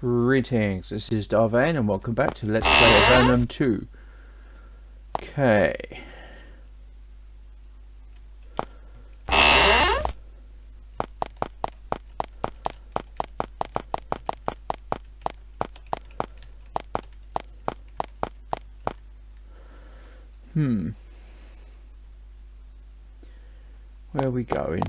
Greetings, this is Vane and welcome back to Let's Play Avernum 2. Okay. Where are we going?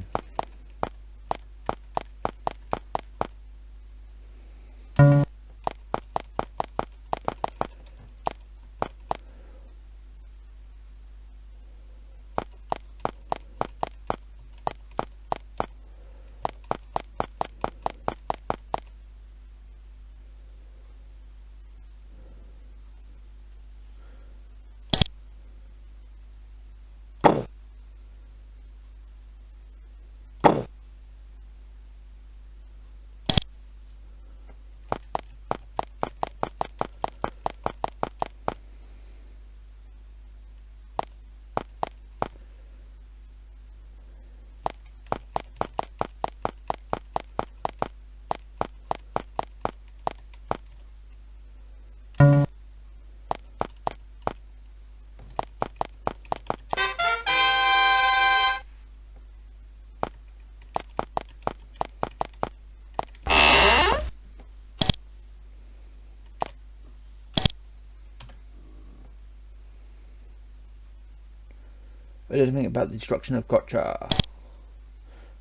What do you think about the destruction of Gotcha?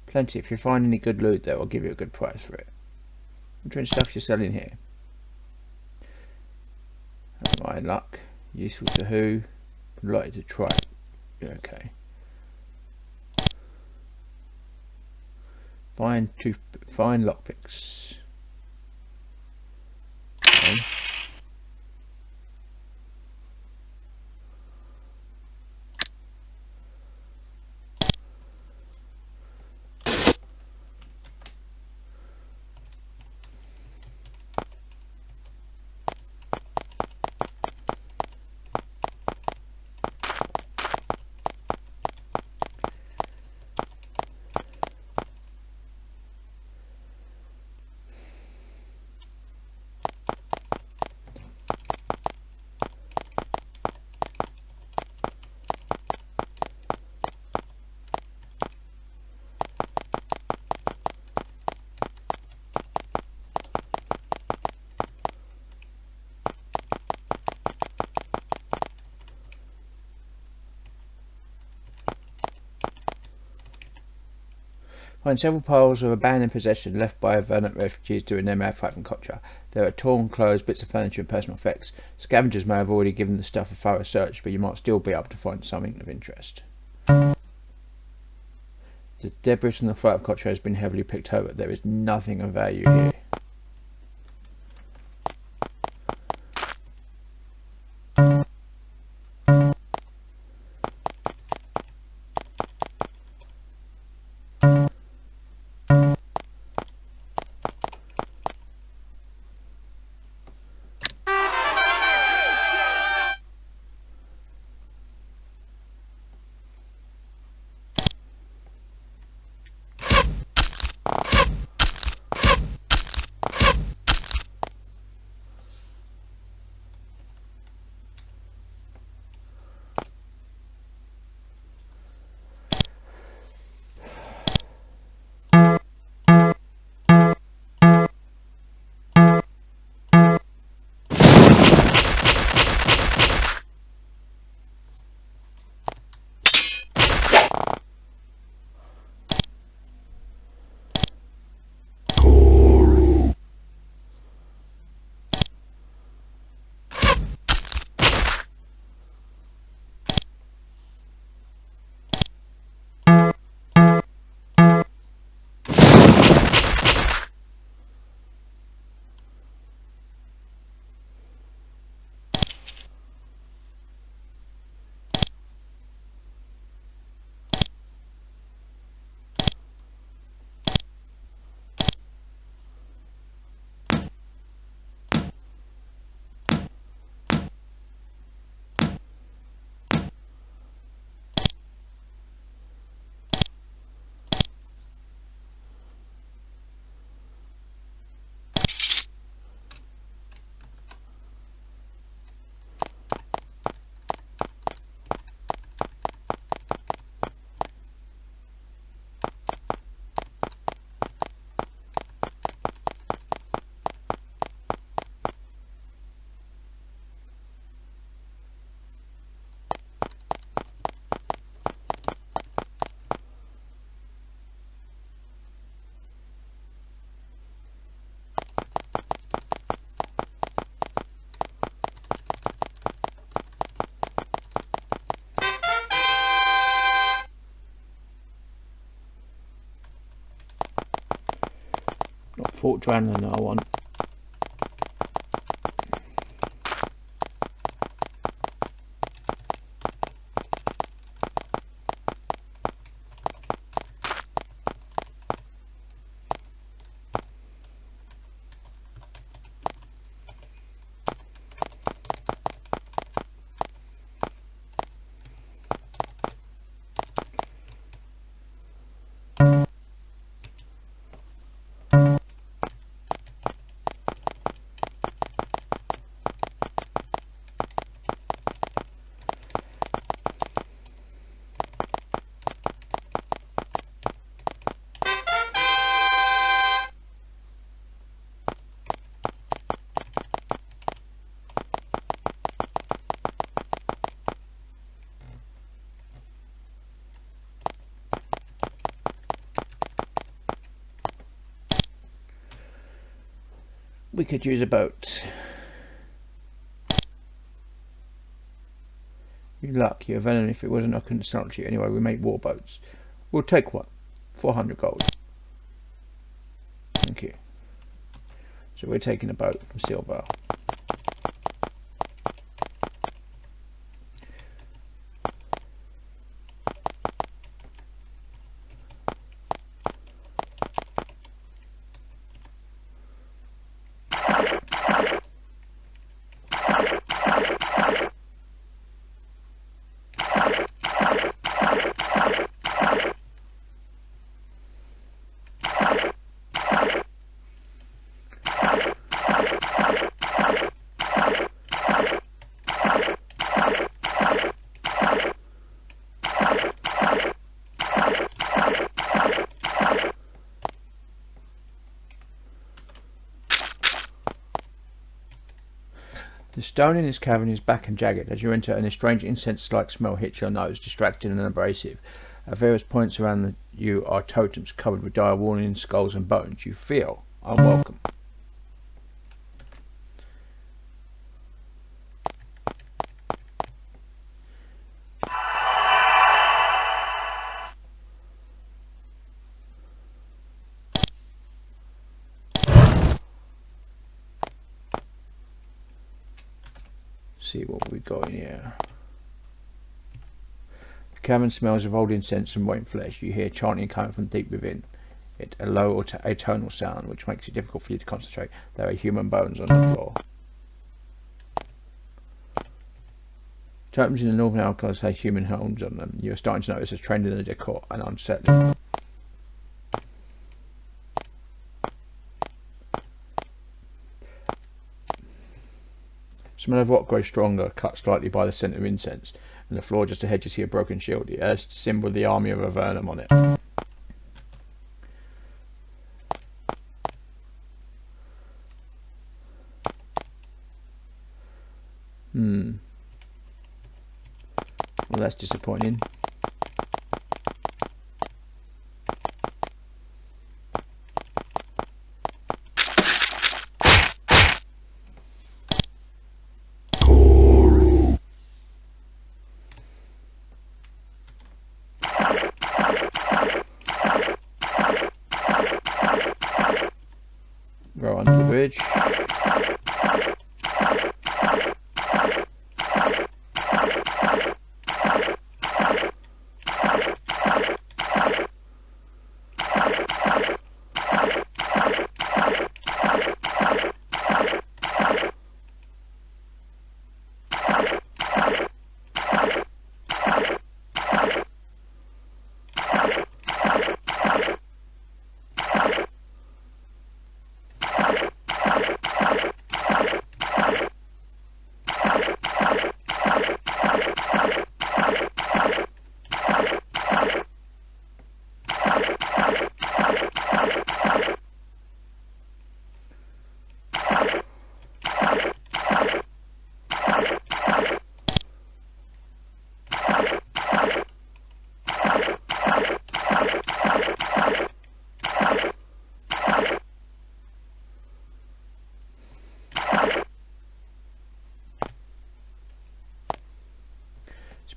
Plenty. If you find any good loot there, I'll give you a good price for it. What kind of stuff you're selling here? My luck. Useful to who? Likely to try. Yeah, okay. Fine lockpicks. Okay. Find several piles of abandoned possession left by Avernum refugees during their mad fight from Kotra. There are torn clothes, bits of furniture and personal effects. Scavengers may have already given the stuff a thorough search, but you might still be able to find something of interest. The debris from the fight of Kotra has been heavily picked over. There is nothing of value here. Not thought adrenaline I want. We could use a boat. You luck, you're Venom. If it wasn't, I couldn't start you. Anyway, we make war boats. We'll take one. 400 gold. Thank you. So we're taking a boat from silver. The stone in this cavern is black and jagged. As you enter, a strange incense-like smell hits your nose, distracting and abrasive. At various points around you are totems covered with dire warnings, skulls and bones. You feel unwelcome. See what we got in here. The cavern smells of old incense and white flesh. You hear chanting coming from deep within it, a low or atonal sound which makes it difficult for you to concentrate. There are human bones on the floor. Totems in the northern Alcars have human homes on them. You are starting to notice a trend in the decor and unsettling. Smell of rock grows stronger, cut slightly by the scent of incense, and the floor just ahead you see a broken shield. It has the symbol of the army of Avernum on it. Well, that's disappointing. Go onto the bridge.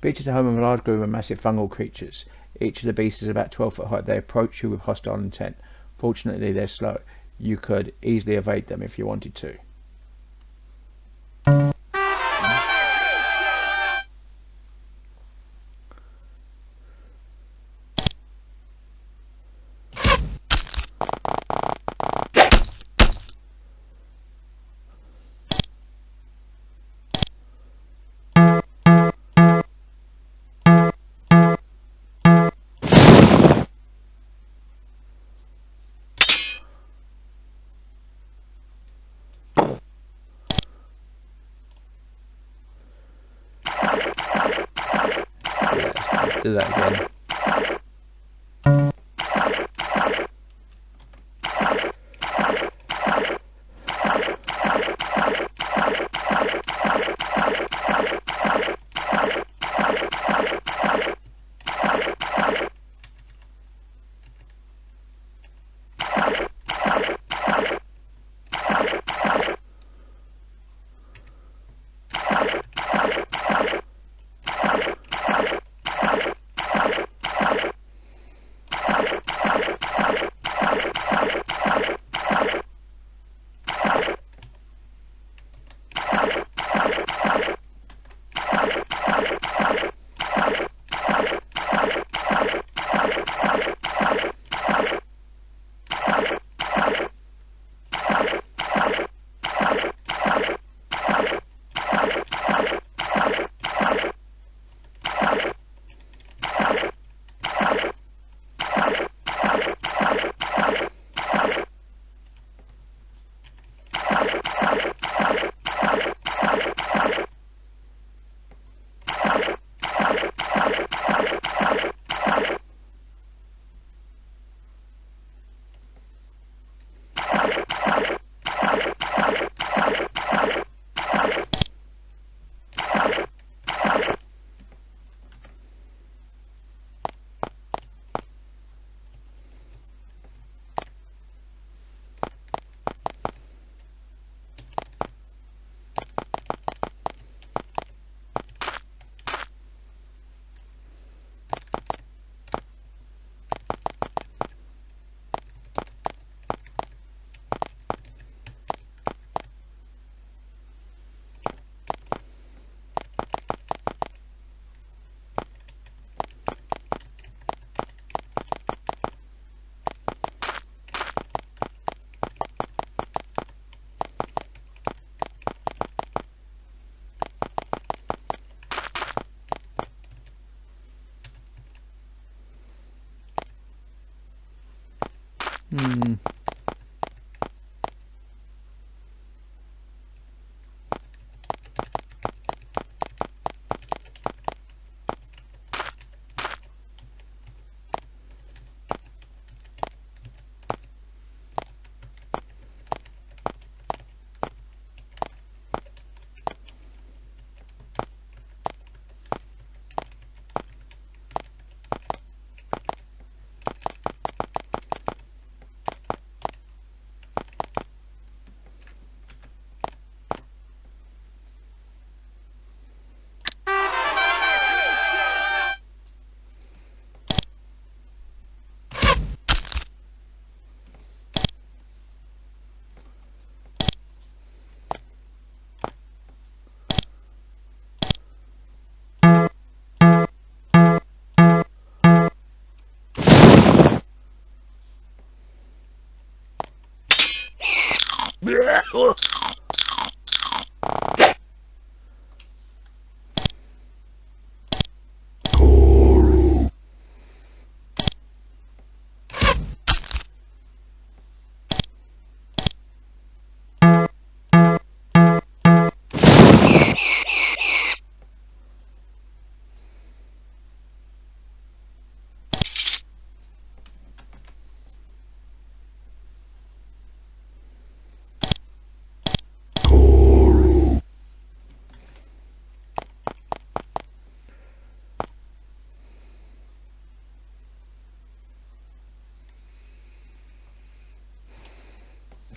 Beach is the home of a large group of massive fungal creatures. Each of the beasts is about 12 foot high. They approach you with hostile intent. Fortunately, they're slow. you could easily evade them if you wanted to. Do that again.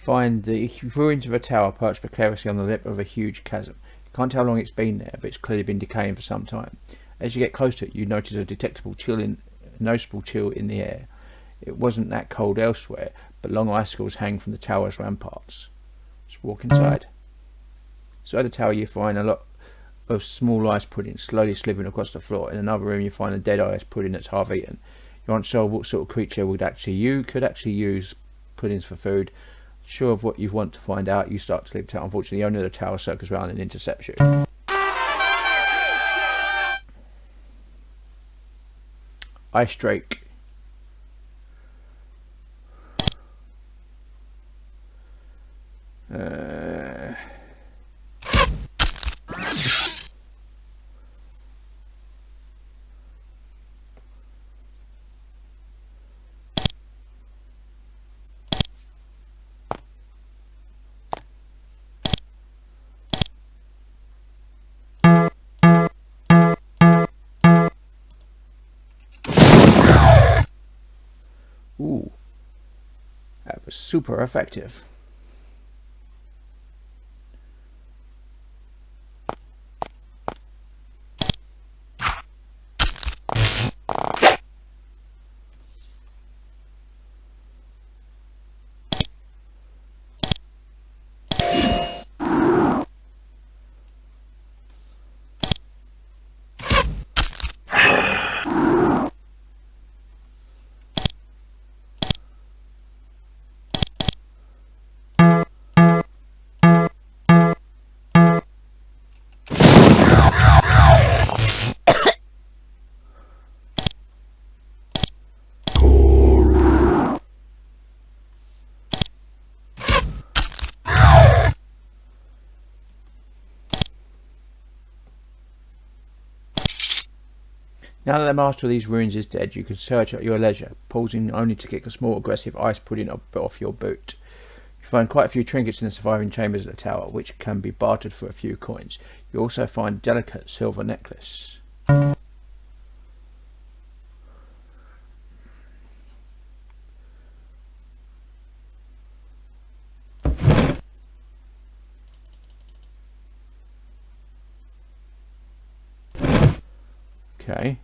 Find the ruins of a tower perched precariously on the lip of a huge chasm. You can't tell how long it's been there, but it's clearly been decaying for some time. As you get close to it, you notice a noticeable chill in the air. It wasn't that cold elsewhere, but long icicles hang from the tower's ramparts. Just walk inside. Inside the tower you find a lot of small ice puddings slowly slithering across the floor. In another room you find a dead ice pudding that's half eaten. You aren't sure what sort of creature could actually use puddings for food. Sure of what you want to find out, you start to leave town. Unfortunately, the owner of the tower circles around and intercepts you. Ice Drake. Ooh, that was super effective. Now that the master of these ruins is dead, you can search at your leisure, pausing only to kick a small aggressive ice pudding off your boot. You find quite a few trinkets in the surviving chambers of the tower, which can be bartered for a few coins. You also find a delicate silver necklace. Okay.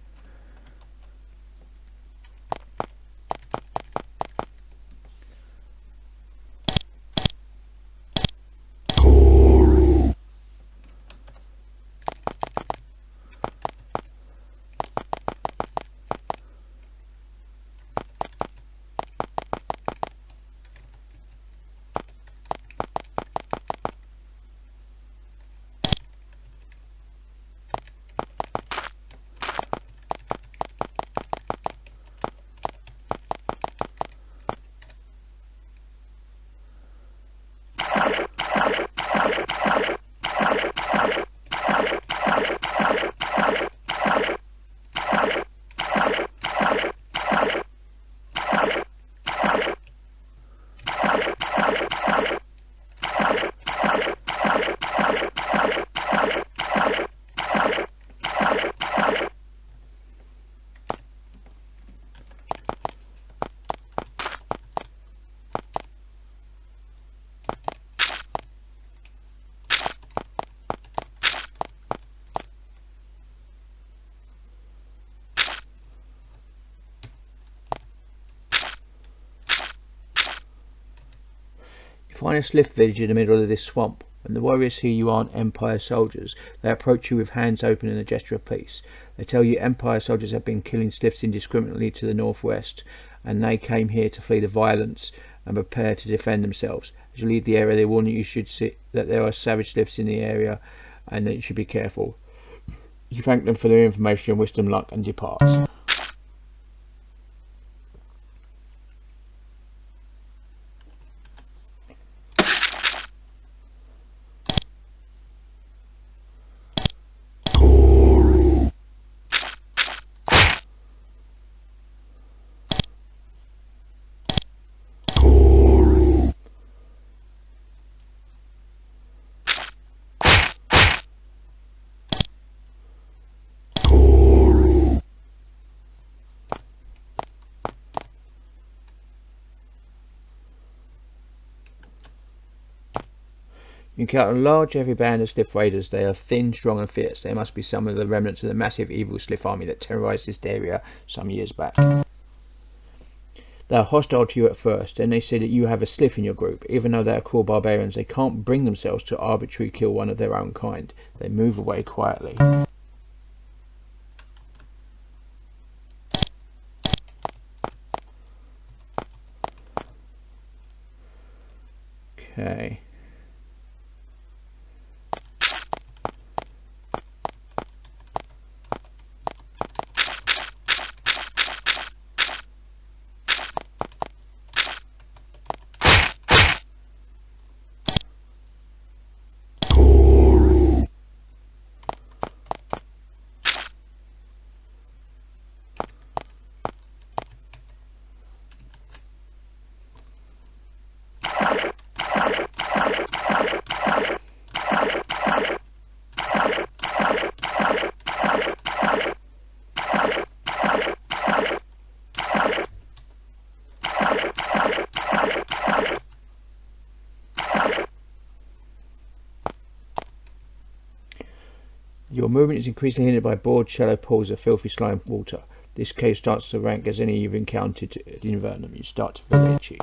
Find a Slith village in the middle of this swamp. When the warriors see you aren't Empire soldiers, they approach you with hands open in a gesture of peace. They tell you Empire soldiers have been killing Sliths indiscriminately to the northwest, and they came here to flee the violence and prepare to defend themselves. As you leave the area, they warn you should see that there are savage Sliths in the area and that you should be careful. You thank them for their information, wish them luck, and depart. You encounter a large heavy band of Slith raiders. They are thin, strong and fierce. They must be some of the remnants of the massive evil Slith army that terrorised this area some years back. They are hostile to you at first, and they see that you have a sliff in your group. Even though they are cruel barbarians, they can't bring themselves to arbitrarily kill one of their own kind. They move away quietly. Okay. Your movement is increasingly hindered by broad, shallow pools of filthy slime water. This cave starts to rank as any you've encountered in Avernum. You start to feel itchy.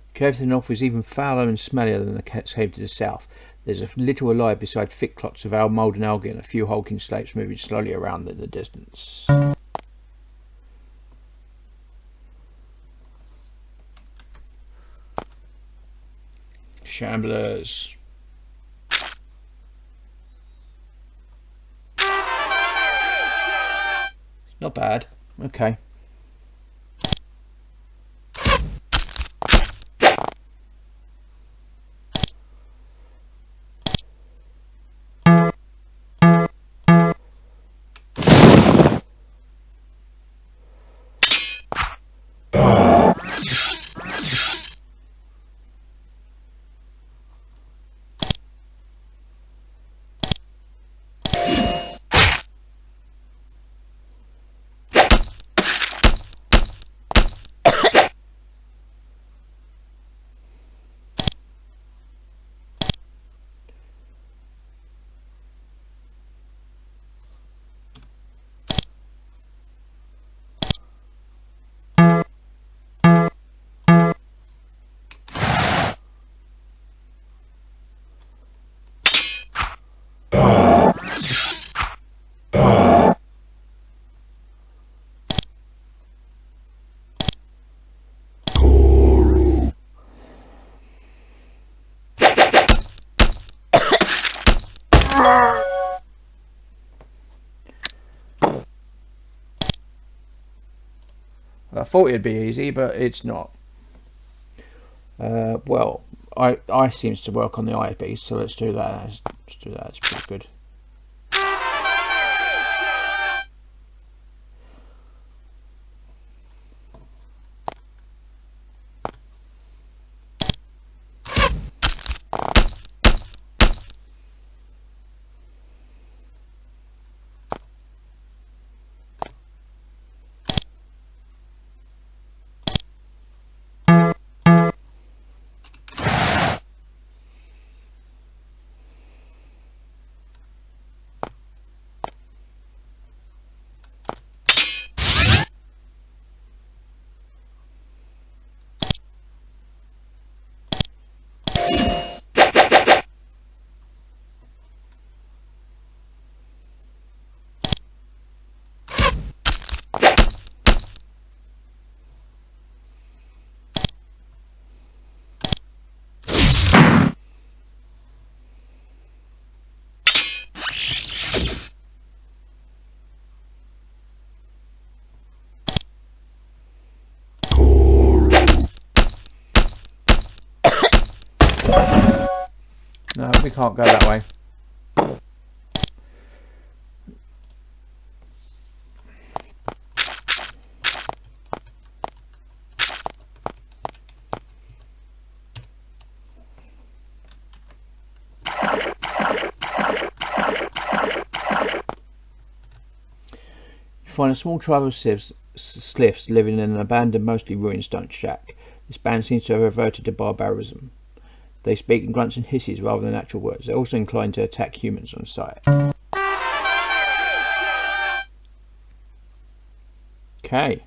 The cave to the north is even fouler and smellier than the cave to the south. There's a little alive beside thick clots of mould and algae and a few hulking slates moving slowly around in the distance. Shamblers. Not bad. Okay. I thought it'd be easy, but it's not. Well, I seems to work on the eye piece, so let's do that. Let's do that. It's pretty good. No, we can't go that way. find a small tribe of sliffs living in an abandoned, mostly ruined stone shack. This band seems to have reverted to barbarism. They speak in grunts and hisses rather than actual words. They're also inclined to attack humans on sight. Okay.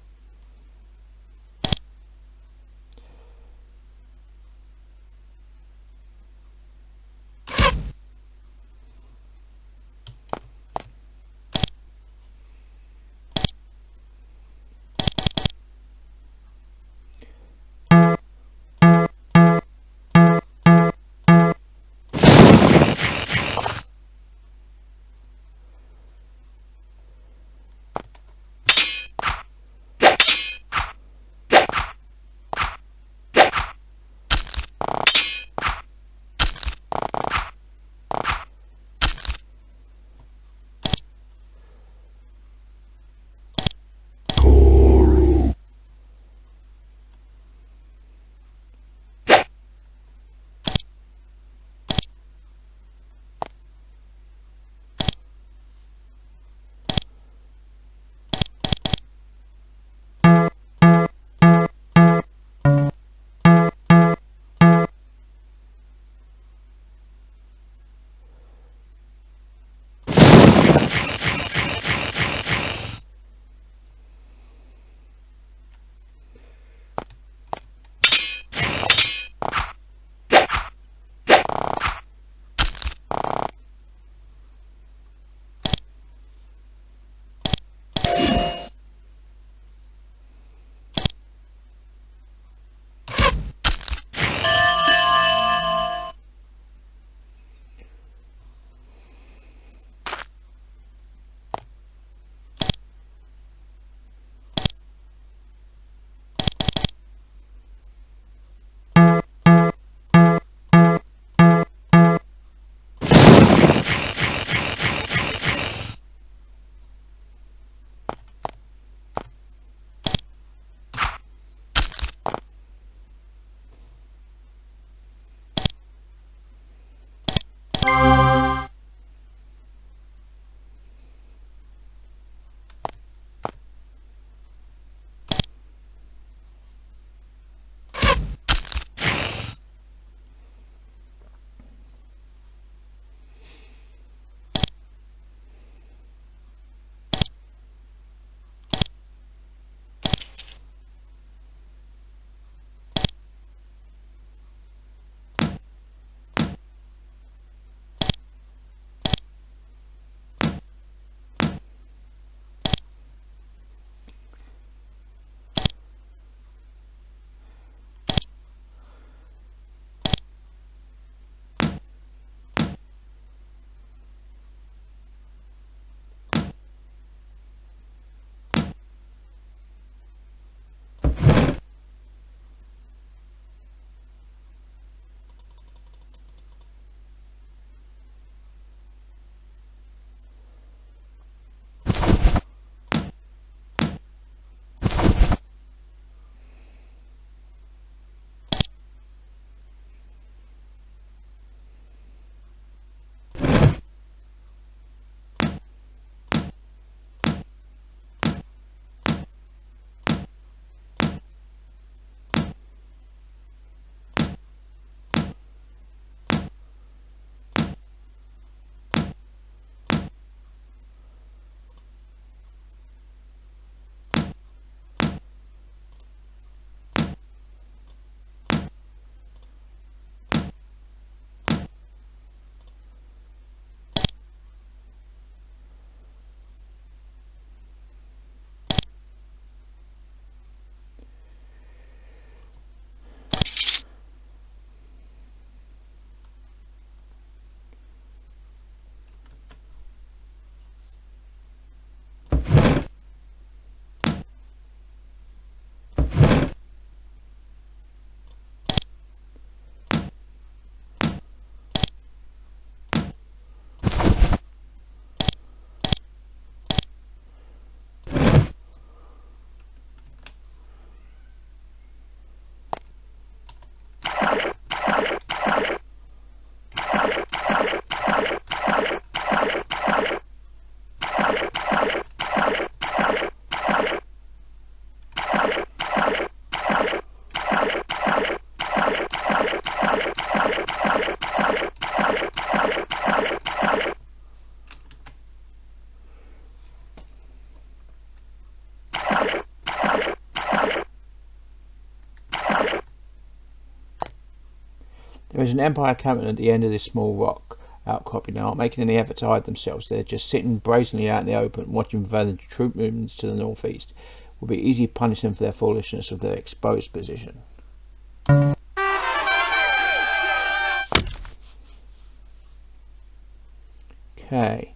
There is an Empire encampment at the end of this small rock outcropping. They aren't making any effort to hide themselves. They're just sitting brazenly out in the open, watching Vane's troop movements to the northeast. It will be easy to punish them for their foolishness of their exposed position. Okay.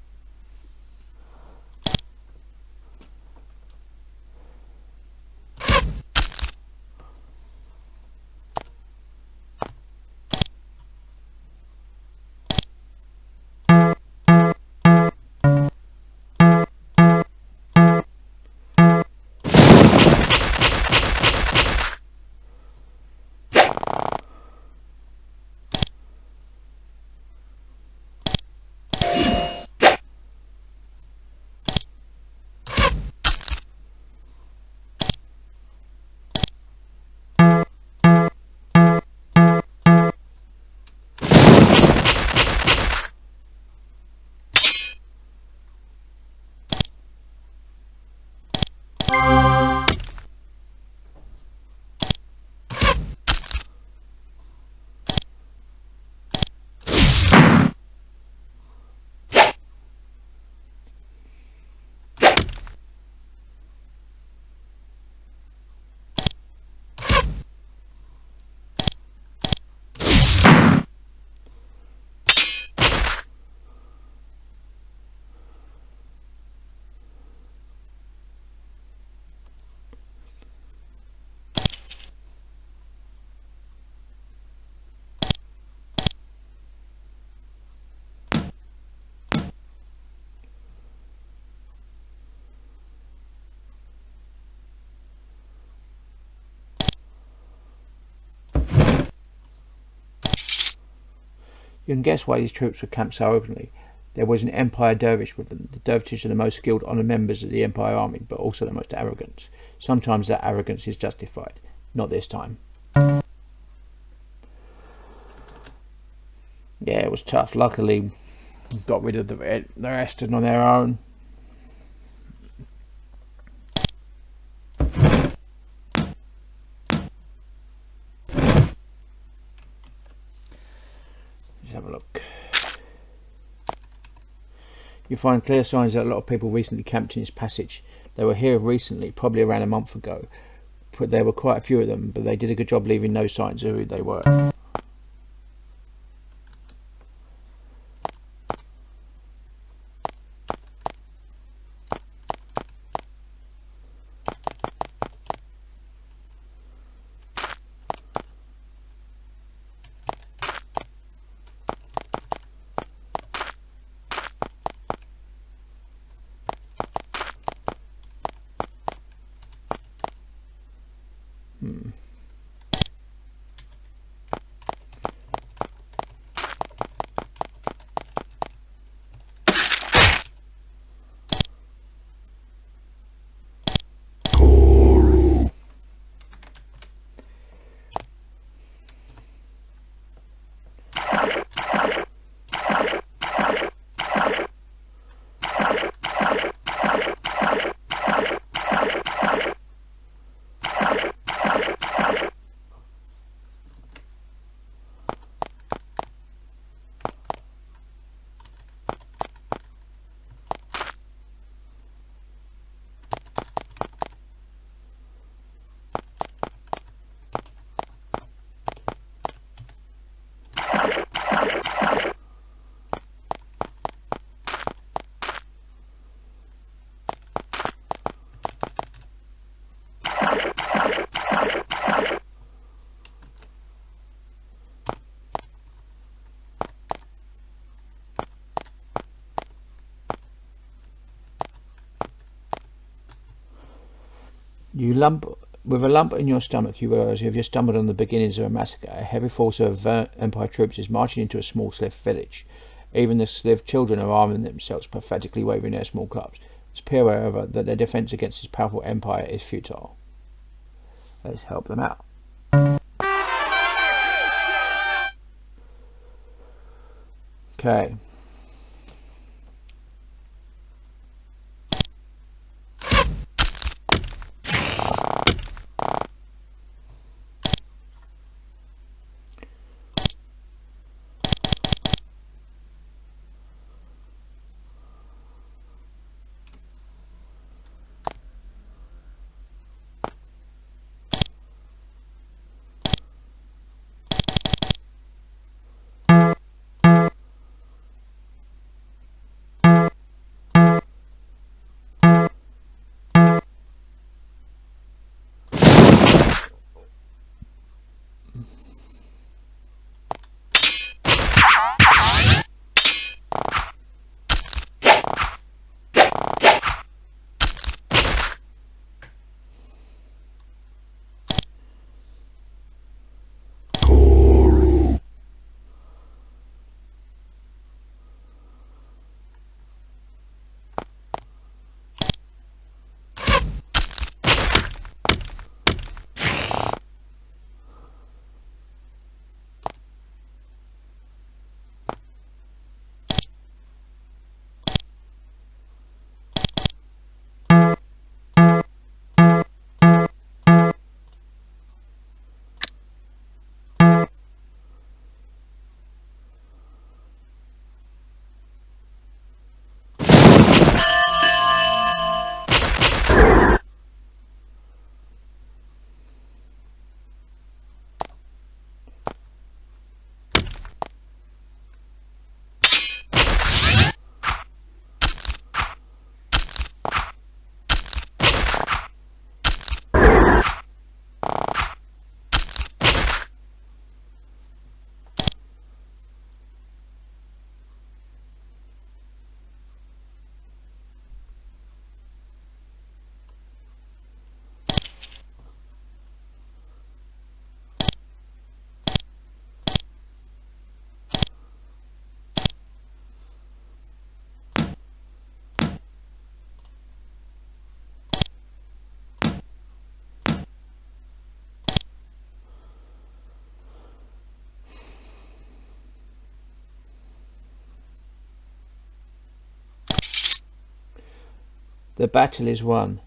You can guess why these troops were camped so openly. There was an Empire dervish with them. The dervishes are the most skilled, honoured members of the Empire army, but also the most arrogant. Sometimes that arrogance is justified. Not this time. Yeah, it was tough. Luckily, got rid of the rest on their own. Let's have a look. You find clear signs that a lot of people recently camped in this passage. They were here recently, probably around a month ago. But there were quite a few of them, but they did a good job leaving no signs of who they were. With a lump in your stomach, you realise you have just stumbled on the beginnings of a massacre. A heavy force of Empire troops is marching into a small Sliv village. Even the Sliv children are arming themselves, pathetically waving their small clubs. It's clear, however, that their defence against this powerful empire is futile. Let's help them out. Okay. The battle is won.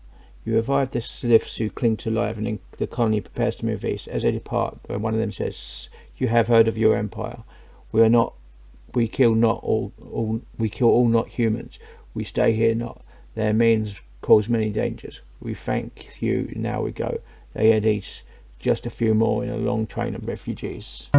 You revive the Sliths who cling to life, and the colony prepares to move east. As they depart, one of them says, "You have heard of your empire. We kill all not humans. We stay here not. Their means cause many dangers. We thank you, now we go." They head east, just a few more in a long train of refugees.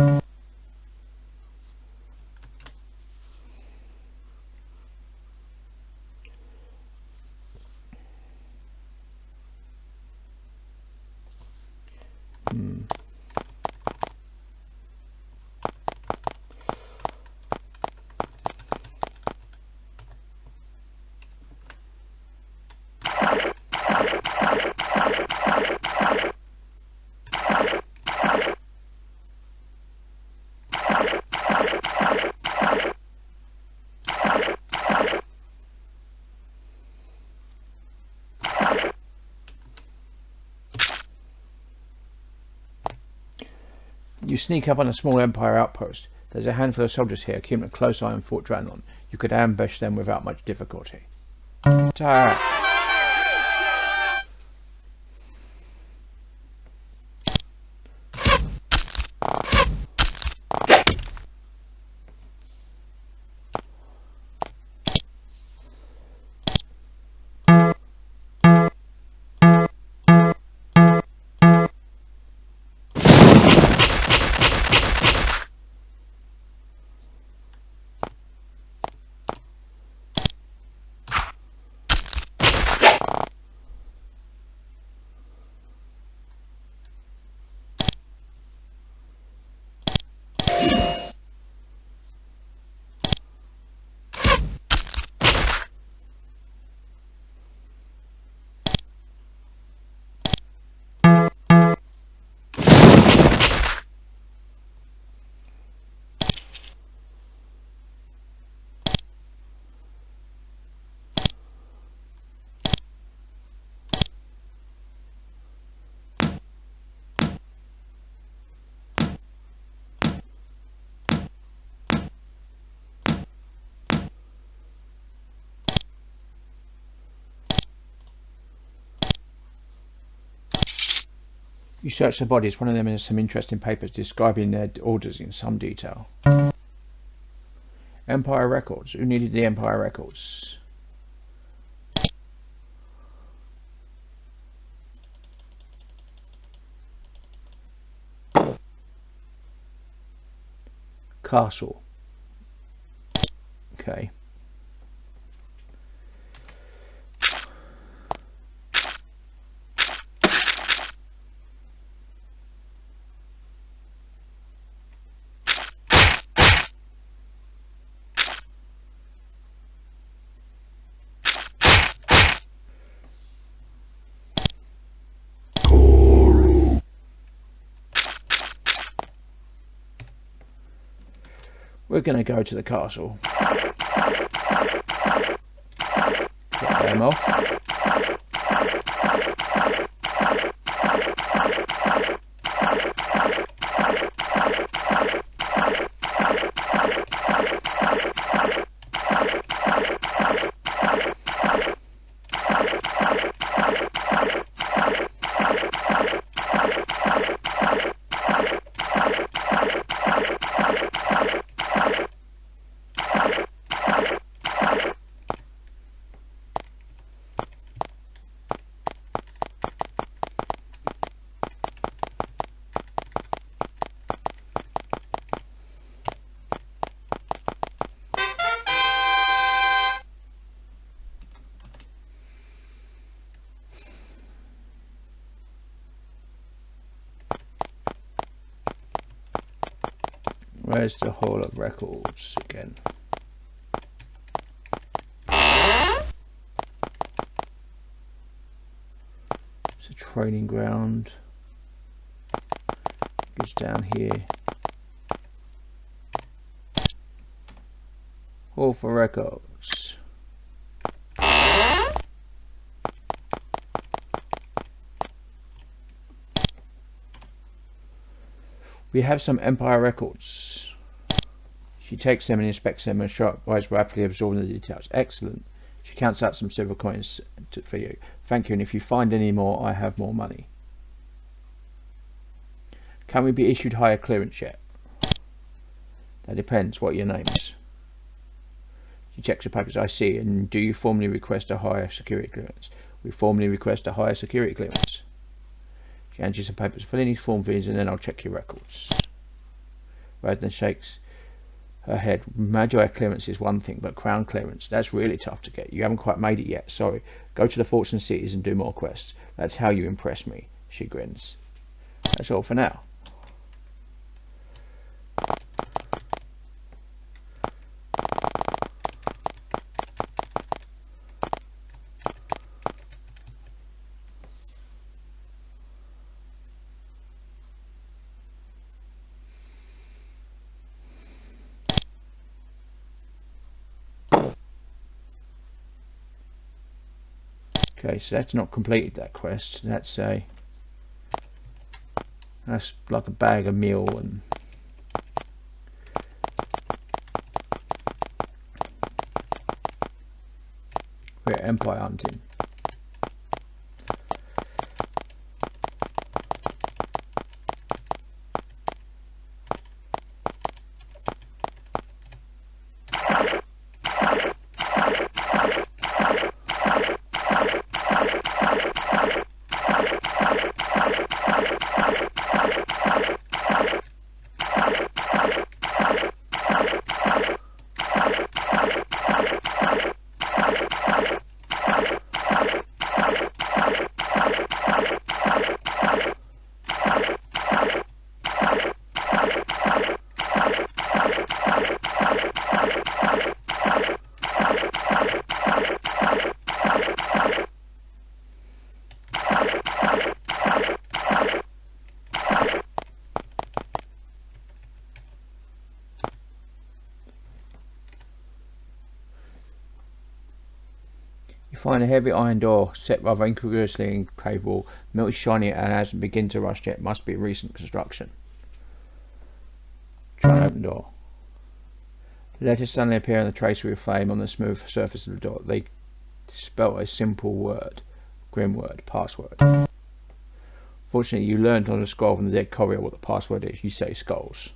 You sneak up on a small Empire outpost. There's a handful of soldiers here, keeping a close eye on Fort Draenor. You could ambush them without much difficulty. Ta! You search the bodies. One of them has some interesting papers describing their orders in some detail. Empire records. Who needed the Empire records? Castle. Okay. We're going to go to the castle. Get them off. Where's the Hall of Records again? It's a training ground. Goes down here. Hall for Records. We have some Empire records. She takes them and inspects them, and sharp eyes rapidly absorbing the details. Excellent. She counts out some silver coins for you. Thank you, and if you find any more, I have more money. Can we be issued higher clearance yet? That depends. What are your names? She checks the papers. I see. And do you formally request a higher security clearance? We formally request a higher security clearance. She hands you some papers. Fill in these form fees and then I'll check your records. Radna shakes her head. Magi clearance is one thing, but crown clearance, that's really tough to get. You haven't quite made it yet. Sorry. Go to the forts and cities and do more quests. That's how you impress me. She grins. That's all for now. Okay, so that's not completed, that quest. That's like a bag of meal and we're empire hunting. You find a heavy iron door set rather incongruously in cave wall, milky shiny and hasn't begun to rust yet. Must be recent construction. Try and open the door. Letters suddenly appear in the tracery of flame on the smooth surface of the door. They spell a simple word, grim word, password. Fortunately, you learned on a scroll from the dead courier what the password is. You say skulls.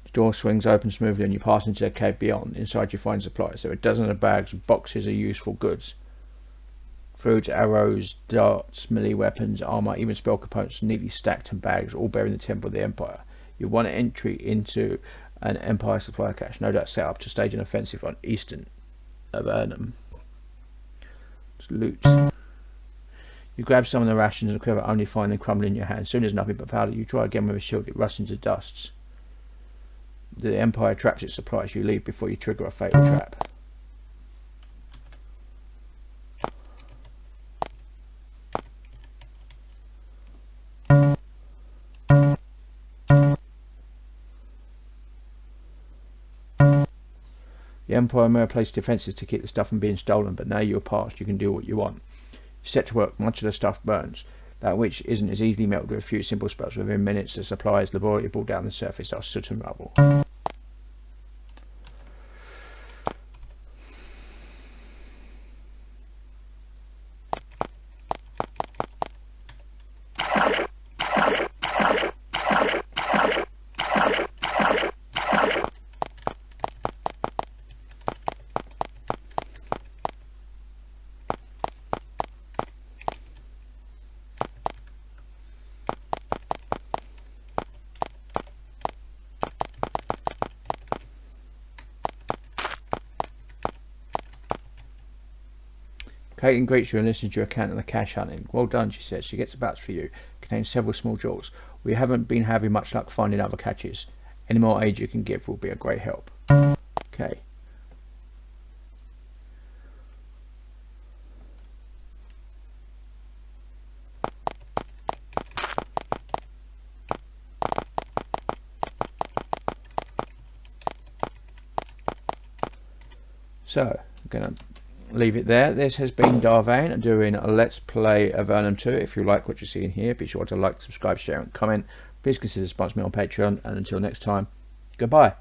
The door swings open smoothly and you pass into the cave beyond. Inside you find supplies. There are dozens of bags and boxes of useful goods. Fruits, arrows, darts, melee weapons, armor, even spell components neatly stacked in bags, all bearing the temple of the Empire. You want an entry into an Empire supply cache, no doubt set up to stage an offensive on eastern Avernum. It's loot. You grab some of the rations and quiver, only find them crumbling in your hand. Soon there's nothing but powder. You try again with a shield, it rusts into dusts. The Empire traps its supplies. You leave before you trigger a fatal trap. The Empire may have placed defences to keep the stuff from being stolen, but now you're past, you can do what you want. You set to work, much of the stuff burns. That which isn't as easily melted with a few simple spells. Within minutes, the supplies laboriously brought down the surface are soot and rubble. Caitlin greets you and listens to your account of the cache hunting. Well done, she says. She gets a batch for you. Contains several small jewels. We haven't been having much luck finding other caches. Any more aid you can give will be a great help. Okay. So, I'm going to leave it there. This has been Vane doing a Let's Play Avernum 2. If you like what you're seeing here, be sure to like, subscribe, share and comment. Please consider sponsoring me on Patreon, and until next time, goodbye.